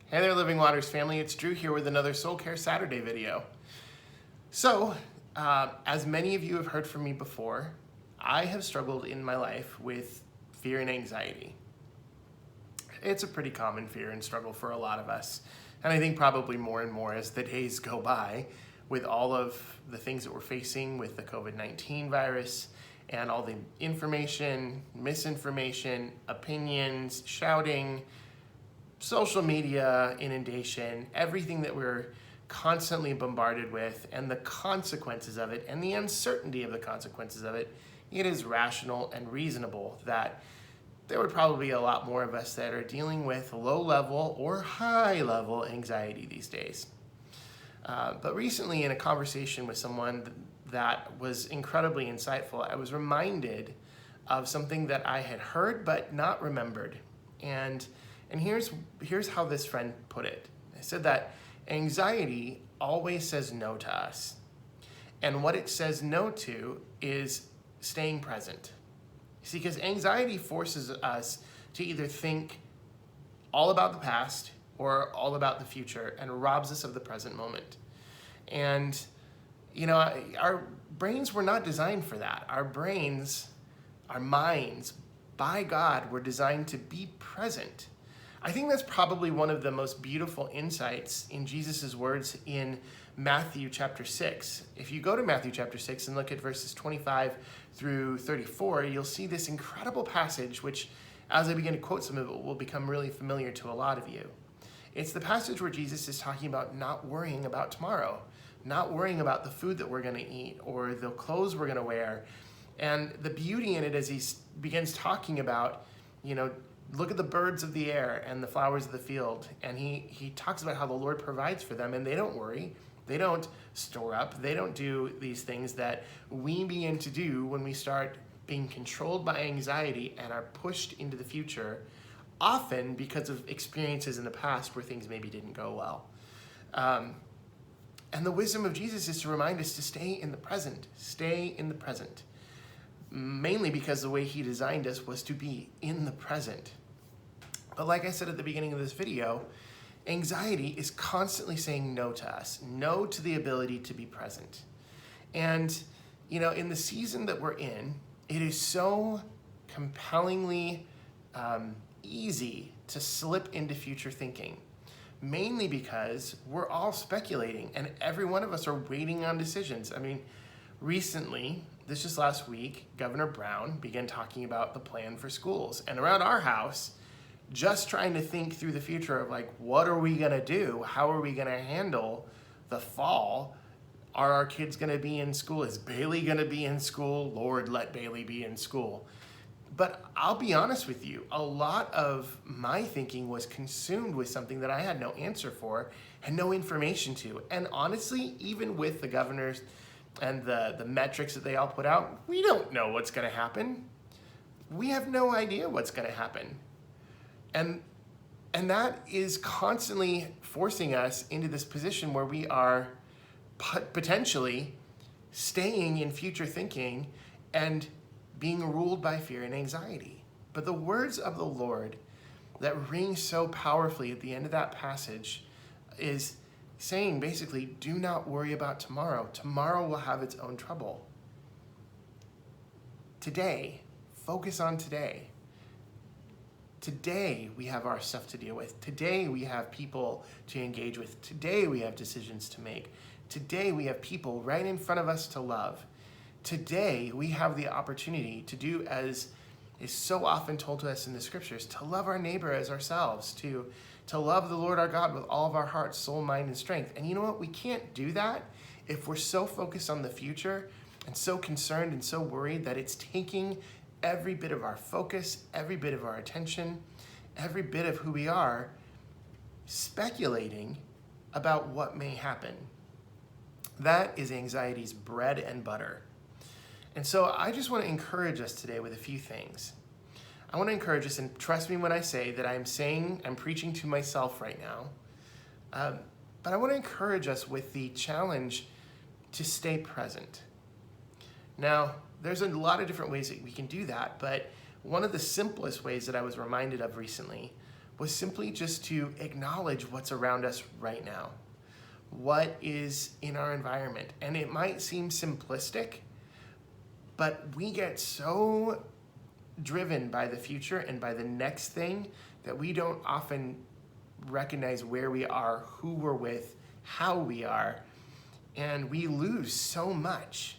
Hey there, Living Waters family. It's Drew here with another Soul Care Saturday video. So, as many of you have heard from me before, I have struggled in my life with fear and anxiety. It's a pretty common fear and struggle for a lot of us. And I think probably more and more as the days go by with all of the things that we're facing with the COVID-19 virus and all the information, misinformation, opinions, shouting, social media inundation, everything that we're constantly bombarded with, and the consequences of it and the uncertainty of the consequences of it, it is rational and reasonable that there would probably be a lot more of us that are dealing with low level or high level anxiety these days. But recently, in a conversation with someone that was incredibly insightful, I was reminded of something that I had heard but not remembered. And here's how this friend put it. They said that anxiety always says no to us. And what it says no to is staying present. See, because anxiety forces us to either think all about the past or all about the future and robs us of the present moment. And, our brains were not designed for that. Our brains, our minds, by God, were designed to be present. I think that's probably one of the most beautiful insights in Jesus' words in Matthew chapter 6. If you go to Matthew chapter 6 and look at verses 25 through 34, you'll see this incredible passage, which, as I begin to quote some of it, will become really familiar to a lot of you. It's the passage where Jesus is talking about not worrying about tomorrow, not worrying about the food that we're going to eat or the clothes we're going to wear. And the beauty in it as he begins talking about, look at the birds of the air and the flowers of the field. And he talks about how the Lord provides for them and they don't worry. They don't store up. They don't do these things that we begin to do when we start being controlled by anxiety and are pushed into the future, often because of experiences in the past where things maybe didn't go well. And the wisdom of Jesus is to remind us to stay in the present, mainly because the way he designed us was to be in the present. But like I said at the beginning of this video, anxiety is constantly saying no to us, no to the ability to be present. And, in the season that we're in, it is so compellingly easy to slip into future thinking, mainly because we're all speculating and every one of us are waiting on decisions. Recently, this just last week, Governor Brown began talking about the plan for schools. And around our house, just trying to think through the future of what are we gonna do? How are we gonna handle the fall? Are our kids gonna be in school? Is Bailey gonna be in school? Lord, let Bailey be in school. But I'll be honest with you, a lot of my thinking was consumed with something that I had no answer for and no information to. And honestly, even with the governors and the metrics that they all put out, we don't know what's gonna happen. We have no idea what's gonna happen. And that is constantly forcing us into this position where we are potentially staying in future thinking and being ruled by fear and anxiety. But the words of the Lord that ring so powerfully at the end of that passage is saying basically, do not worry about tomorrow. Tomorrow will have its own trouble. Today, focus on today. Today, we have our stuff to deal with. Today, we have people to engage with. Today, we have decisions to make. Today, we have people right in front of us to love. Today, we have the opportunity to do as is so often told to us in the scriptures, to love our neighbor as ourselves, to love the Lord our God with all of our heart, soul, mind, and strength. And you know what? We can't do that if we're so focused on the future and so concerned and so worried that it's taking every bit of our focus, every bit of our attention, every bit of who we are, speculating about what may happen. That is anxiety's bread and butter. And so I just want to encourage us today with a few things. I want to encourage us, and trust me when I say that I'm preaching to myself right now, but I want to encourage us with the challenge to stay present. Now, there's a lot of different ways that we can do that, but one of the simplest ways that I was reminded of recently was simply just to acknowledge what's around us right now. What is in our environment? And it might seem simplistic, but we get so driven by the future and by the next thing that we don't often recognize where we are, who we're with, how we are, and we lose so much.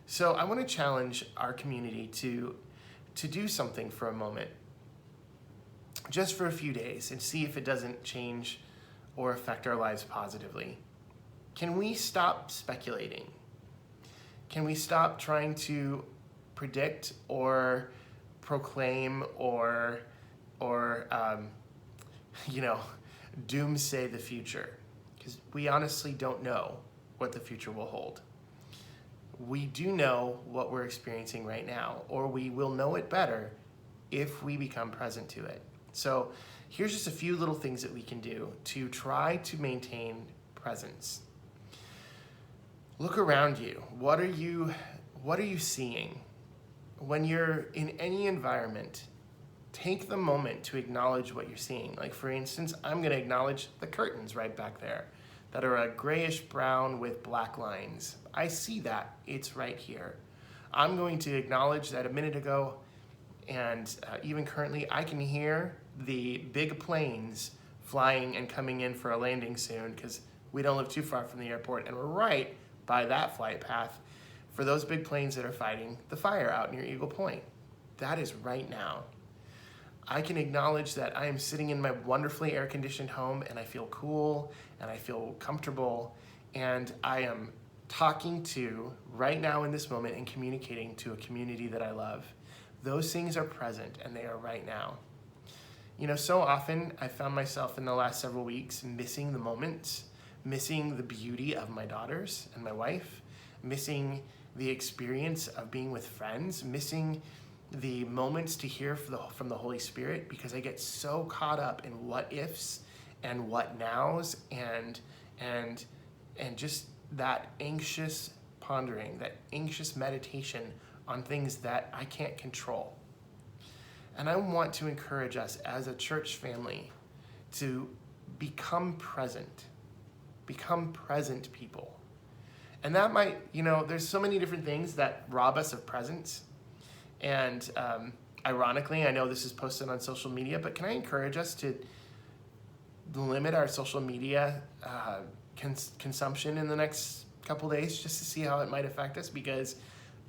So I want to challenge our community to do something for a moment, just for a few days, and see if it doesn't change or affect our lives positively. Can we stop speculating? Can we stop trying to predict or proclaim or doomsay the future? Because we honestly don't know what the future will hold. We do know what we're experiencing right now, or we will know it better if we become present to it. So here's just a few little things that we can do to try to maintain presence. Look around you. What are you seeing? When you're in any environment, take the moment to acknowledge what you're seeing. Like, for instance, I'm going to acknowledge the curtains right back there that are a grayish brown with black lines. I see that. It's right here. I'm going to acknowledge that a minute ago, and even currently, I can hear the big planes flying and coming in for a landing soon, because we don't live too far from the airport, and we're right by that flight path for those big planes that are fighting the fire out near Eagle Point. That is right now. I can acknowledge that I am sitting in my wonderfully air-conditioned home and I feel cool and I feel comfortable, and I am talking to, right now in this moment, and communicating to a community that I love. Those things are present and they are right now. You know, so often I found myself in the last several weeks missing the moments, missing the beauty of my daughters and my wife, missing the experience of being with friends, missing the moments to hear from the Holy Spirit, because I get so caught up in what ifs and what nows and just that anxious pondering, that anxious meditation on things that I can't control. And I want to encourage us as a church family to become present people. And that might, there's so many different things that rob us of presence. And ironically, I know this is posted on social media, but can I encourage us to limit our social media consumption in the next couple days, just to see how it might affect us? Because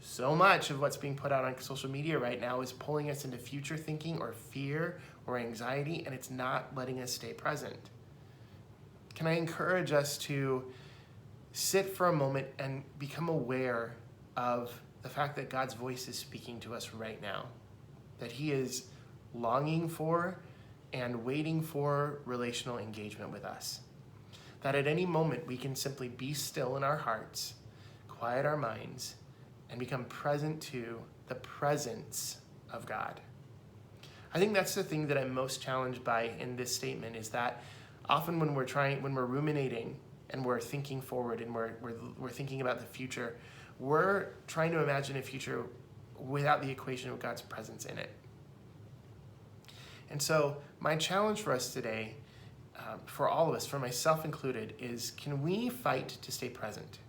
so much of what's being put out on social media right now is pulling us into future thinking or fear or anxiety, and it's not letting us stay present. Can I encourage us to sit for a moment and become aware of the fact that God's voice is speaking to us right now, that He is longing for and waiting for relational engagement with us, that at any moment we can simply be still in our hearts, quiet our minds, and become present to the presence of God. I think that's the thing that I'm most challenged by in this statement, is that often when we're ruminating and we're thinking forward and we're thinking about the future, we're trying to imagine a future without the equation of God's presence in it. And so my challenge for us today, for all of us, for myself included, is can we fight to stay present?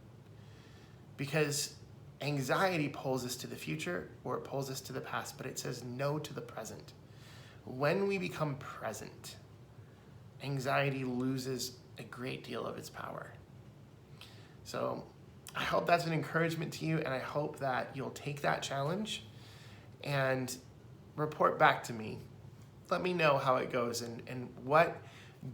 Because anxiety pulls us to the future or it pulls us to the past, but it says no to the present. When we become present, anxiety loses a great deal of its power. So I hope that's an encouragement to you, and I hope that you'll take that challenge and report back to me. Let me know how it goes and what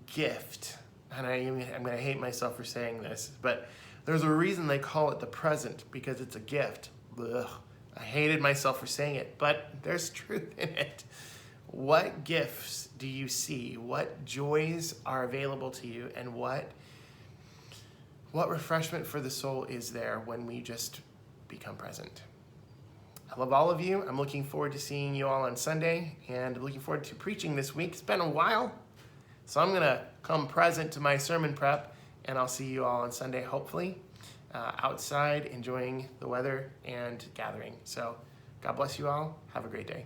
gift, and I'm going to hate myself for saying this, but there's a reason they call it the present, because it's a gift. Ugh, I hated myself for saying it, but there's truth in it. What gifts do you see? What joys are available to you? And what refreshment for the soul is there when we just become present? I love all of you. I'm looking forward to seeing you all on Sunday, and looking forward to preaching this week. It's been a while, so I'm going to come present to my sermon prep, and I'll see you all on Sunday, hopefully, outside, enjoying the weather and gathering. So God bless you all. Have a great day.